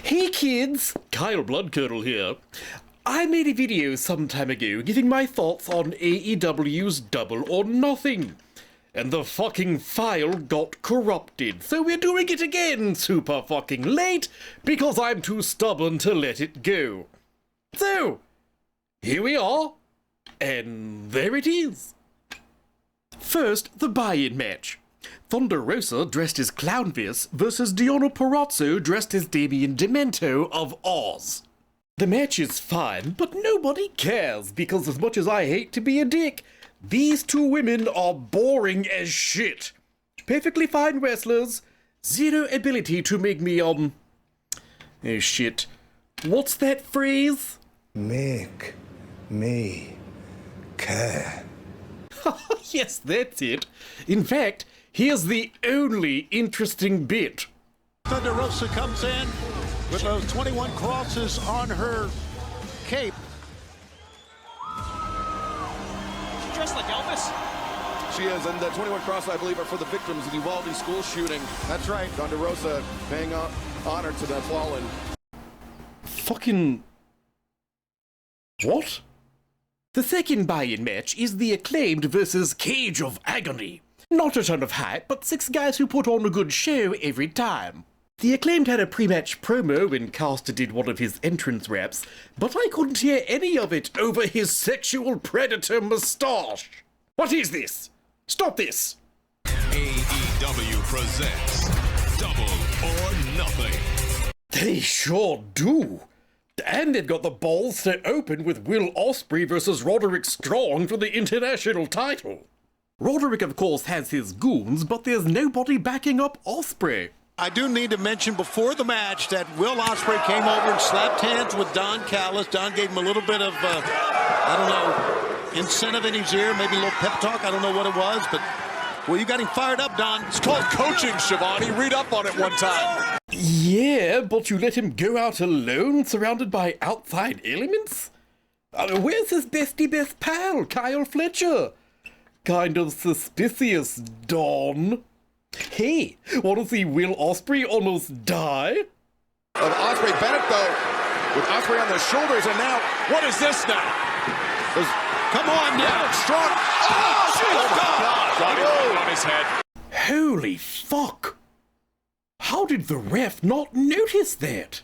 Hey kids, Kyle Bloodcurdle here. I made a video some time ago giving my thoughts on AEW's Double or Nothing. And the fucking file got corrupted, so we're doing it again super fucking late because I'm too stubborn to let it go. So, here we are, and there it is. First, the buy-in match. Thunder Rosa dressed as Clownvis versus Deonna Purrazzo dressed as Damien Demento of Oz. The match is fine, but nobody cares because as much as I hate to be a dick, these two women are boring as shit. Perfectly fine wrestlers, zero ability to make me, oh shit. What's that phrase? Make me care. Yes, that's it. In fact, here's the only interesting bit. Thunder Rosa comes in with those 21 crosses on her cape. She's dressed like Elvis. She is, and the 21 crosses, I believe, are for the victims of the Uvalde school shooting. That's right. Thunder Rosa paying honor to the fallen. Fucking... what? The second buy-in match is the Acclaimed versus Cage of Agony. Not a ton of hype, but 6 guys who put on a good show every time. The Acclaimed had a pre-match promo when Caster did one of his entrance raps, but I couldn't hear any of it over his sexual predator moustache. What is this? Stop this! AEW presents Double or Nothing. They sure do. And they've got the balls to open with Will Ospreay versus Roderick Strong for the international title. Roderick, of course, has his goons, but there's nobody backing up Ospreay. I do need to mention before the match that Will Ospreay came over and slapped hands with Don Callis. Don gave him a little bit of, incentive in his ear, maybe a little pep talk. I don't know what it was, but, well, you got him fired up, Don. It's called coaching, Shivani. Read up on it one time. Yeah, but you let him go out alone, surrounded by outside elements? Where's his bestie best pal, Kyle Fletcher? Kind of suspicious, Don. Hey, want to see Will Ospreay almost die? Of Ospreay Bennett, though, with Ospreay on the shoulders, and now, what is this now? Come on now. Strong. Oh, Johnny right on his head. Holy fuck! How did the ref not notice that?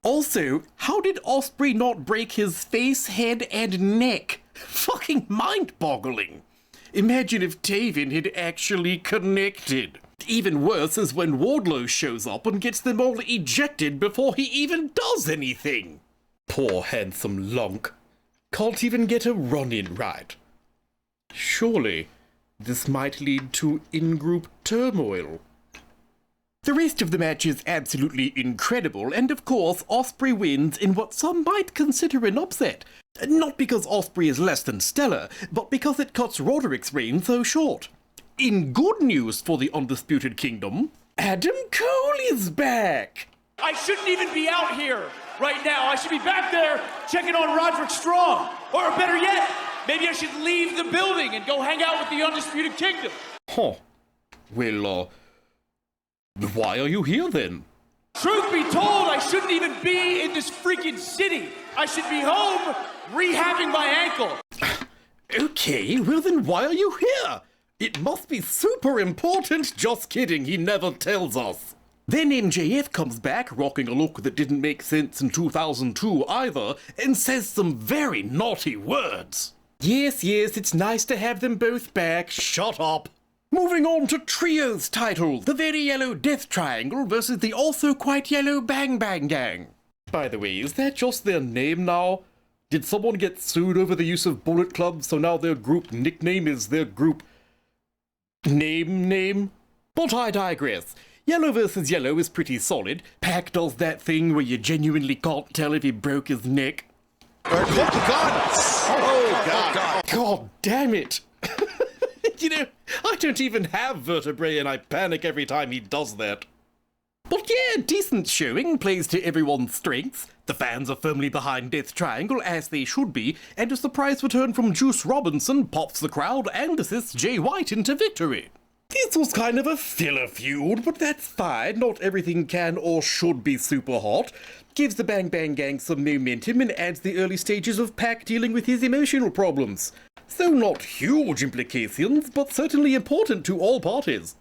Also, how did Ospreay not break his face, head, and neck? Fucking mind-boggling. Imagine if Taven had actually connected. Even worse is when Wardlow shows up and gets them all ejected before he even does anything. Poor handsome Lonk. Can't even get a run-in right. Surely, this might lead to in-group turmoil. The rest of the match is absolutely incredible, and of course, Ospreay wins in what some might consider an upset. Not because Ospreay is less than stellar, but because it cuts Roderick's reign so short. In good news for the Undisputed Kingdom, Adam Cole is back! I shouldn't even be out here right now. I should be back there checking on Roderick Strong. Or better yet, maybe I should leave the building and go hang out with the Undisputed Kingdom. Huh. Well, why are you here then? Truth be told, I shouldn't even be in this freaking city. I should be home rehabbing my ankle. Okay, well then why are you here? It must be super important. Just kidding, he never tells us. Then MJF comes back, rocking a look that didn't make sense in 2002 either, and says some very naughty words. Yes, it's nice to have them both back. Shut up. Moving on to Trios title, the Very Yellow Death Triangle versus the also quite yellow Bang Bang Gang. By the way, is that just their name now? Did someone get sued over the use of Bullet Club, so now their group nickname is their group name? But I digress. Yellow versus Yellow is pretty solid. Pac does that thing where you genuinely can't tell if he broke his neck. Oh, God. God damn it! You know, I don't even have vertebrae and I panic every time he does that. But yeah, decent showing, plays to everyone's strengths. The fans are firmly behind Death Triangle, as they should be, and a surprise return from Juice Robinson pops the crowd and assists Jay White into victory. This was kind of a filler feud, but that's fine. Not everything can or should be super hot. Gives the Bang Bang Gang some momentum and adds the early stages of Pac dealing with his emotional problems. So not huge implications, but certainly important to all parties.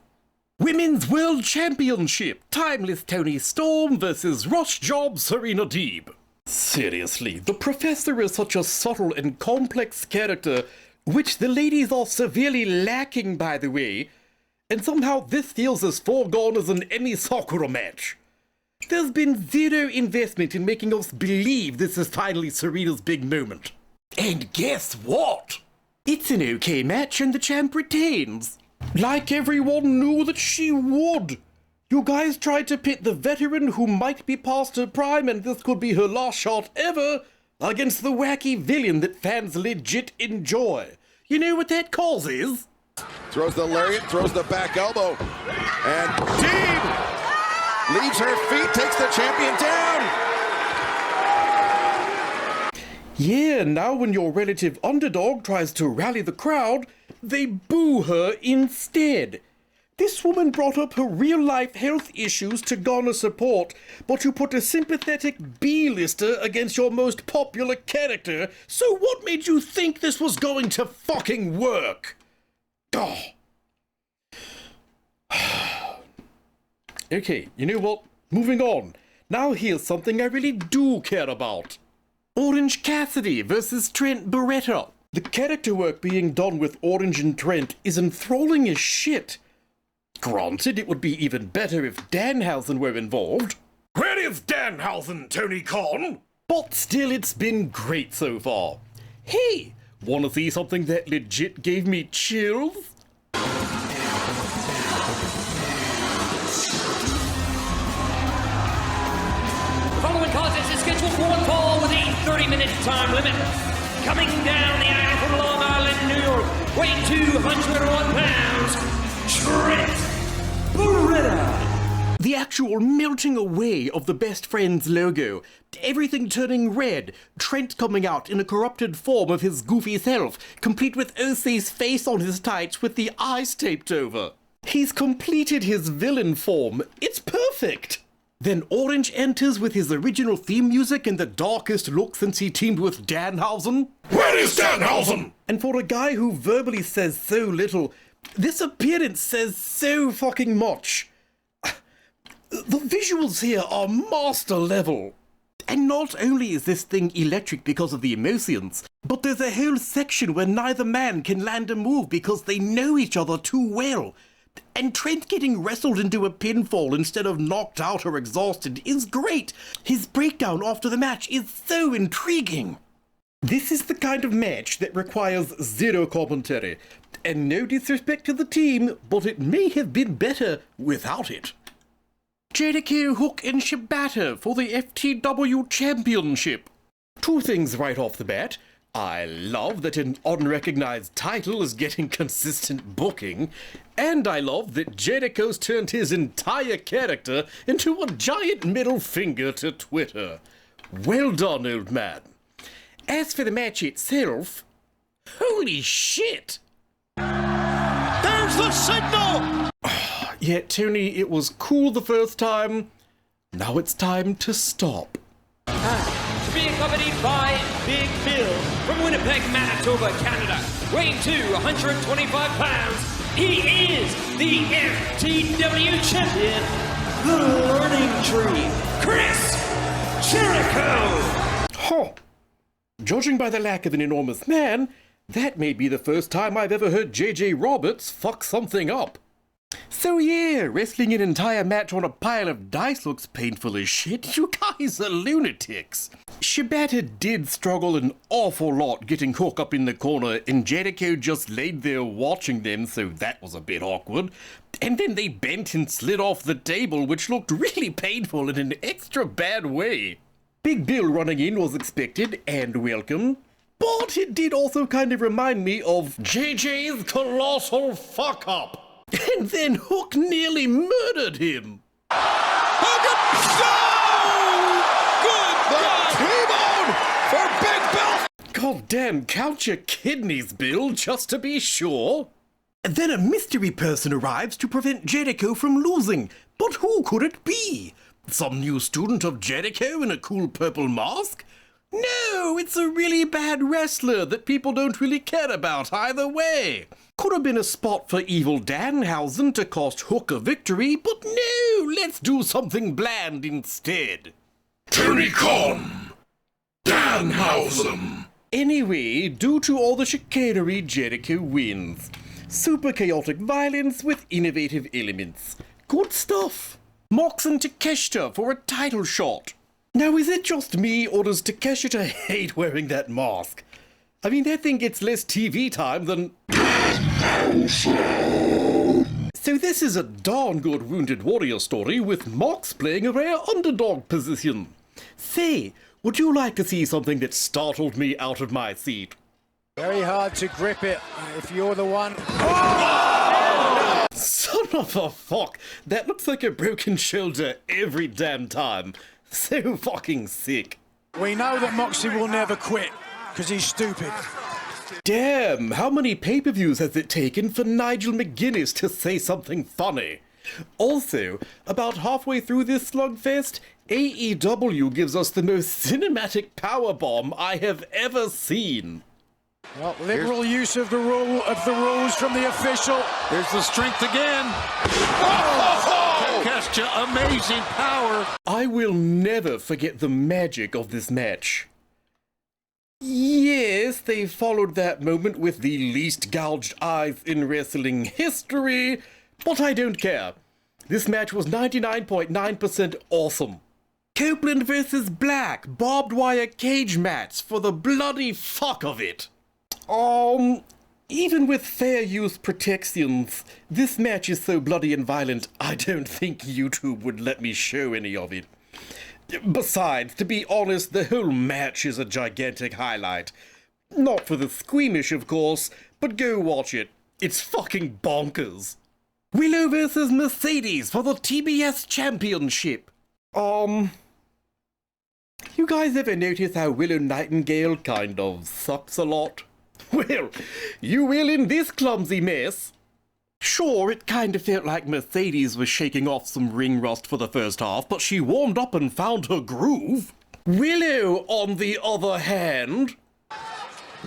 Women's World Championship. Timeless Toni Storm versus Rush Job Serena Deeb. Seriously, the Professor is such a subtle and complex character, which the ladies are severely lacking, by the way, and somehow this feels as foregone as an Emi Sakura match. There's been zero investment in making us believe this is finally Serena's big moment. And guess what? It's an okay match and the champ retains. Like everyone knew that she would. You guys tried to pit the veteran who might be past her prime and this could be her last shot ever against the wacky villain that fans legit enjoy. You know what that causes? Throws the lariat, throws the back elbow. And Deeb leaves her feet, takes the champion down. Yeah, now when your relative underdog tries to rally the crowd, they boo her instead. This woman brought up her real-life health issues to garner support, but you put a sympathetic B-lister against your most popular character, so what made you think this was going to fucking work? Oh. Okay, you know what? Moving on. Now here's something I really do care about. Orange Cassidy versus Trent Beretta. The character work being done with Orange and Trent is enthralling as shit. Granted, it would be even better if Danhausen were involved. Where is Danhausen, Tony Khan? But still, it's been great so far. Hey, wanna see something that legit gave me chills? The following contest is scheduled for one fall with a 30-minute time limit. Coming down the aisle from Long Island, New York, weighing 201 pounds, Trent Beretta. The actual melting away of the Best Friends logo, everything turning red, Trent coming out in a corrupted form of his goofy self, complete with Osei's face on his tights with the eyes taped over. He's completed his villain form. It's perfect. Then Orange enters with his original theme music and the darkest look since he teamed with Danhausen. Where is Danhausen? And for a guy who verbally says so little, this appearance says so fucking much. The visuals here are master level. And not only is this thing electric because of the emotions, but there's a whole section where neither man can land a move because they know each other too well. And Trent getting wrestled into a pinfall instead of knocked out or exhausted is great. His breakdown after the match is so intriguing. This is the kind of match that requires zero commentary. And no disrespect to the team, but it may have been better without it. Jericho, Hook and Shibata for the FTW Championship. Two things right off the bat. I love that an unrecognized title is getting consistent booking, and I love that Jericho's turned his entire character into a giant middle finger to Twitter. Well done, old man. As for the match itself, holy shit! There's the signal! Yeah, Tony, it was cool the first time. Now it's time to stop. Being accompanied by Big Bill from Winnipeg, Manitoba, Canada, weighing 125 pounds. He is the FTW champion, the Learning Tree, Chris Jericho. Huh. Judging by the lack of an enormous man, that may be the first time I've ever heard JJ Roberts fuck something up. So yeah, wrestling an entire match on a pile of dice looks painful as shit. You guys are lunatics. Shibata did struggle an awful lot getting Hook up in the corner, and Jericho just laid there watching them, so that was a bit awkward. And then they bent and slid off the table, which looked really painful in an extra bad way. Big Bill running in was expected and welcome, but it did also kind of remind me of JJ's colossal fuck-up. And then Hook nearly murdered him. Hogan! No! Good God! For Big Bill! God damn, count your kidneys, Bill, just to be sure. Then a mystery person arrives to prevent Jericho from losing. But who could it be? Some new student of Jericho in a cool purple mask? No, it's a really bad wrestler that people don't really care about either way. Could have been a spot for evil Danhausen to cost Hook a victory, but no, let's do something bland instead. Tony Khan, Danhausen. Anyway, due to all the chicanery, Jericho wins. Super chaotic violence with innovative elements. Good stuff. Mox and Takeshita for a title shot. Now, is it just me, or does Takeshita hate wearing that mask? I mean, that thing gets less TV time than... So this is a darn good Wounded Warrior story with Mox playing a rare underdog position. Say, would you like to see something that startled me out of my seat? Very hard to grip it if you're the one. Son of a fuck, that looks like a broken shoulder every damn time. So fucking sick. We know that Moxie will never quit, because he's stupid. Damn, how many pay-per-views has it taken for Nigel McGuinness to say something funny? Also, about halfway through this slugfest, AEW gives us the most cinematic powerbomb I have ever seen. Well, liberal use of the rules from the official. There's the strength again. Oh, Takeshita, amazing power. I will never forget the magic of this match. Yes, they followed that moment with the least gouged eyes in wrestling history, but I don't care. This match was 99.9% awesome. Copeland versus Black, barbed wire cage match for the bloody fuck of it. Even with fair use protections, this match is so bloody and violent, I don't think YouTube would let me show any of it. Besides, to be honest, the whole match is a gigantic highlight. Not for the squeamish, of course, but go watch it. It's fucking bonkers. Willow versus Mercedes for the TBS Championship. You guys ever notice how Willow Nightingale kind of sucks a lot? Well, you will in this clumsy mess. Sure, it kind of felt like Mercedes was shaking off some ring rust for the first half, but she warmed up and found her groove. Willow, on the other hand...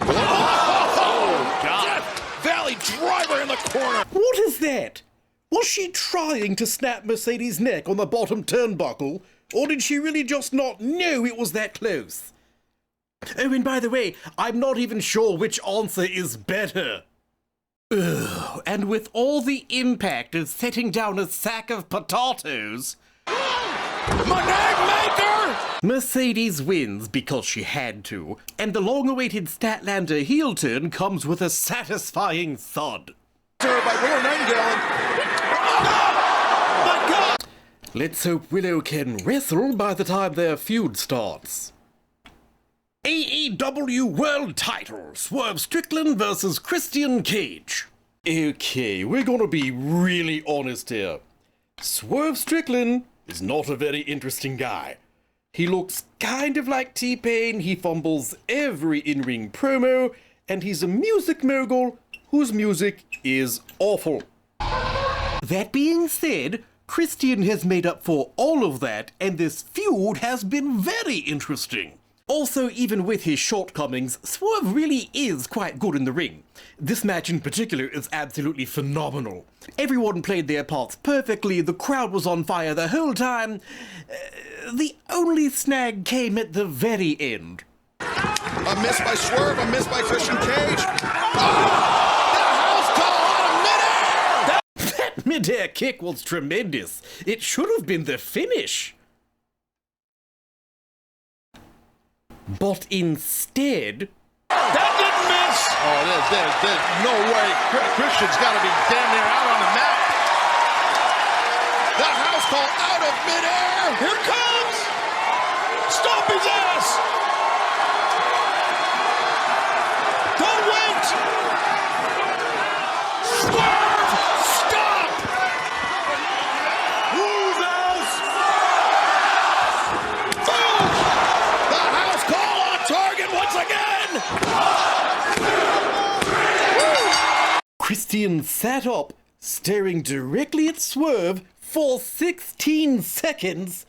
Oh, God. Valley driver in the corner. What is that? Was she trying to snap Mercedes' neck on the bottom turnbuckle, or did she really just not know it was that close? Oh, and by the way, I'm not even sure which answer is better. Ugh, and with all the impact of setting down a sack of potatoes... Mercedes wins because she had to, and the long-awaited Statlander heel turn comes with a satisfying thud. Let's hope Willow can wrestle by the time their feud starts. AEW World Title, Swerve Strickland versus Christian Cage. Okay, we're gonna be really honest here. Swerve Strickland is not a very interesting guy. He looks kind of like T-Pain, he fumbles every in-ring promo, and he's a music mogul whose music is awful. That being said, Christian has made up for all of that, and this feud has been very interesting. Also, even with his shortcomings, Swerve really is quite good in the ring. This match in particular is absolutely phenomenal. Everyone played their parts perfectly, the crowd was on fire the whole time. The only snag came at the very end. A miss by Swerve, a miss by Christian Cage. The house call out of midair! That midair kick was tremendous. It should have been the finish. But instead... That didn't miss! Oh, there's no way. Christian's got to be damn near out on the mat. The house call out of midair! Here comes! Stomp his ass! Don't wait! Swerve! Stop! Who's else? Boom! The house call on target once again! Christian sat up, staring directly at Swerve for 16 seconds,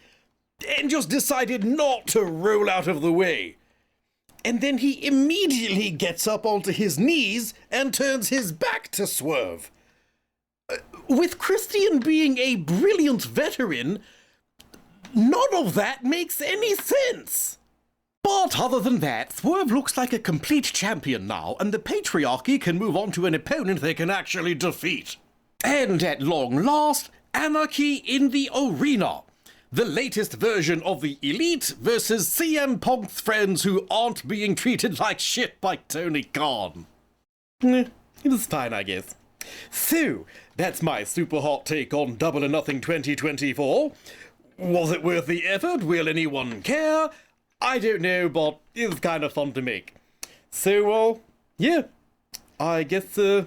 and just decided not to roll out of the way. And then he immediately gets up onto his knees and turns his back to Swerve. With Christian being a brilliant veteran, none of that makes any sense. But other than that, Swerve looks like a complete champion now, and the patriarchy can move on to an opponent they can actually defeat. And at long last, Anarchy in the Arena. The latest version of the Elite versus CM Punk's friends who aren't being treated like shit by Tony Khan. It was fine, I guess. So, that's my super hot take on Double or Nothing 2024. Was it worth the effort? Will anyone care? I don't know, but it was kind of fun to make. So, yeah. I guess the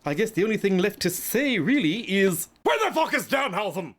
only thing left to say, really, is... Where the fuck is Danhausen?